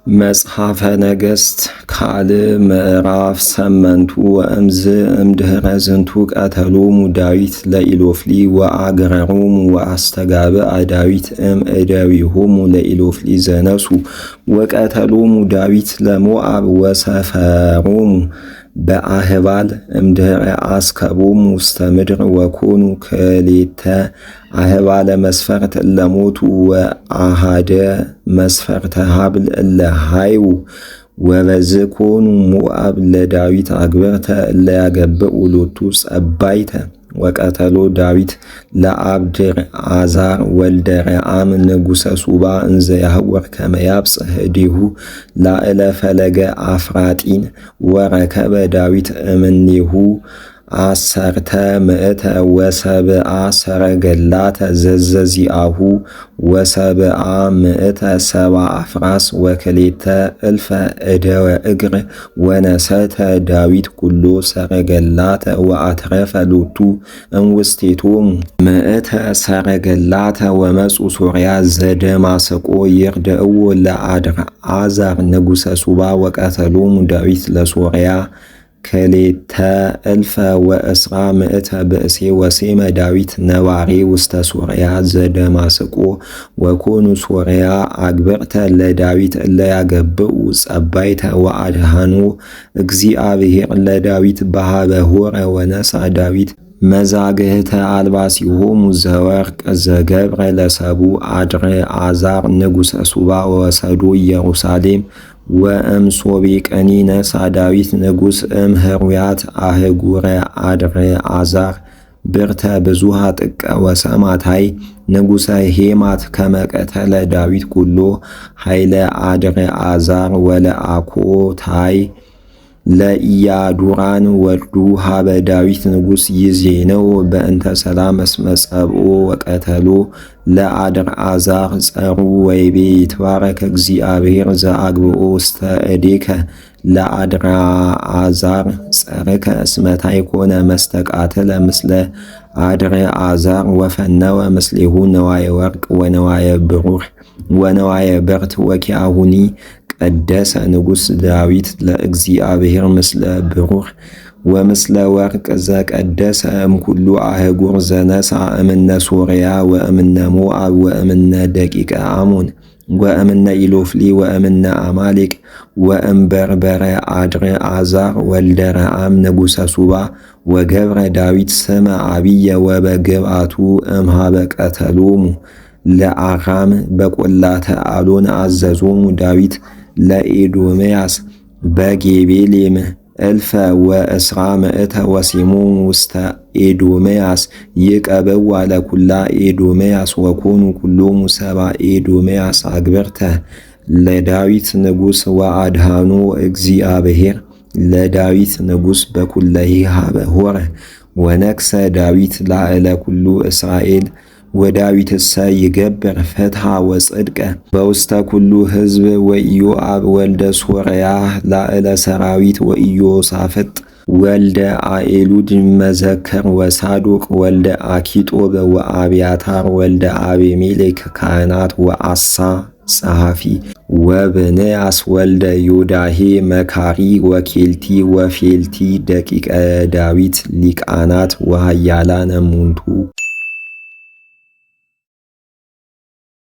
መጽሐፈ ነገሥት ካልዕ ምዕራፍ 8 ወእምዝ እምድኅረ ዝንቱ ቀተሎሙ ዳዊት ለኢሎፍሊ ወአግረሮሙ ወአስተጋብአ ዳዊት እምእደዊሆሙ ለኢሎፍሊ ዘነሱ ወቀተሎሙ ዳዊት ለሞዓብ ወሰፈሮሙ በአህባል እምድኅረ አስከቦሙ ውስተ ምድር ወኮኑ ክልኤተ አህባለ መስፈርት እለ ሞቱ ወአሐደ መስፈርተ ሀብል እለ ሀይው ወበዝ ኮኑ ሞዓብ ለዳዊት አግብርተ እለ ያገብኡ ሎቱ ጸባይተ ወቀተሎ ዳዊት ለአብድርአዛር ወልደ ረአም ንጉሠ ሱባ እንዘ ያህወር ከመ ያብጽሕ እዴሁ ላዕለ ፈለገ አፍራጢን ወረከበ ዳዊት እምኔሁ 10 ወሰብአ ሰረገላተ ዘዘዚአሁ ወሰብአ 100 አፍራስ ወክልኤተ እልፈ እደወ እግር ወነሰተ ዳዊት ኩሎ ሰረገላተ ወአትረፈ ሎቱ እምውስቴቶሙ 100 ሰረገላተ ወመጹ ሶርያ ዘደማስቆ ይርድእዎ ለአድርአዛር ንጉሠ ሱባ ወቀተሎሙ ዳዊት ለሶርያ ክልኤተ እልፈ ወእስራ 100 ብእሴ ወሴመ ዳዊት ነባሬ ውስተ ሶርያ ዘደማስቆ ወኮኑ ሶርያ አግብርተ ለዳዊት እለ ያገብኡ ጸባይተ ወአድኃኖ እግዚአብሔር ለዳዊት በሃበ ሆረ ወነሣ ዳዊት መዛግህተ አልባሲሆሙ ዘወርቅ ዘገብረ ለሰቡ አድርአዛር ንጉሠ ሱባ ወወሰዶ ኢየሩሳሌም ወእምሶቤቅኒ ነሣ ዳዊት ንጉሥ እምሕሩያት አህጉረ አድርአዛር ብርተ ብዙኃ ጥቀ ወሰማታይ ንጉሠ ሄማት ከመ ቀተለ ዳዊት ኩሎ ኃይለ አድርአዛር ወለአኮታይ ለኢያዱራን ወልዱ ሀበ ዳዊት ንጉሥ ይዜነው በእንተ ሰላም እስመ ጸብኦ ወቀተሎ ለአድርአዛር ጸሩ ወይቤ ይትባረክ እግዚአብሔር ዘአግብኦ ውስተ እዴከ ለአድርአዛር ጸርከ እስመ ታይኮነ መስተቃትለ ምስለ አድርአዛር ወፈነወ ምስሌሁ ነዋየ ወርቅ ወነዋየ ብሩር ወነዋየ በርት ወኪአሁኒ ቀደሰ ንጉሥ ዳዊት ለእግዚአብሔር ምስለ ብሩር ወምስለ ወርቅ ዘቀደሰ እምኩሉ አህጉር ዘነሣ እምነ ሶርያ ወእምነ ሞዓብ ወእምነ ደቂቀ አሞን ወእምነ ኢሎፍሊ ወእምነ አማሌቅ ወእምበርበረ አድርአዛር ወልደ ረአም ንጉሠ ሱባ ወገብረ ዳዊት ስመ አብየ ወበግብአቱ እምሃበ ቀተሎሙ ለአራም በቈላተ አሎን አዘዞሙ ዳዊት ለኤዶምያስ በጌቤሌም እልፈ ወእስራ 100 ወሴሞሙ ውስተ ኤዶምያስ ይቀብዋ ለኩላ ኤዶምያስ ወኮኑ ኩሎሙ ሰብአ ኤዶምያስ አግብርተ ለዳዊት ንጉሥ ወአድኃኖ እግዚአብሔር ለዳዊት ንጉሥ በኵለሄ ሀበ ሆረ ወነግሠ ዳዊት ላዕለ ኩሉ እስራኤል ወዳዊትሰ ይገብር ፍትሐ ወጽድቀ በውስተ ኩሉ ሕዝብ ወኢዮአብ ወልደ ሶርያ ላዕለ ሰራዊት ወኢዮሳፍጥ ወልደ አኤሉድ መዘከር ወሳዶቅ ወልደ አኪጦብ ወአብያታር ወልደ አቤሜሌክ ካህናት ወአሳ ጸሐፊ ወብንያስ ወልደ ዮዳሄ መካሪ ወኬልቲ ወፌልቲ ደቂቀ ዳዊት ሊቃናት ወሃያላነ እሙንቱ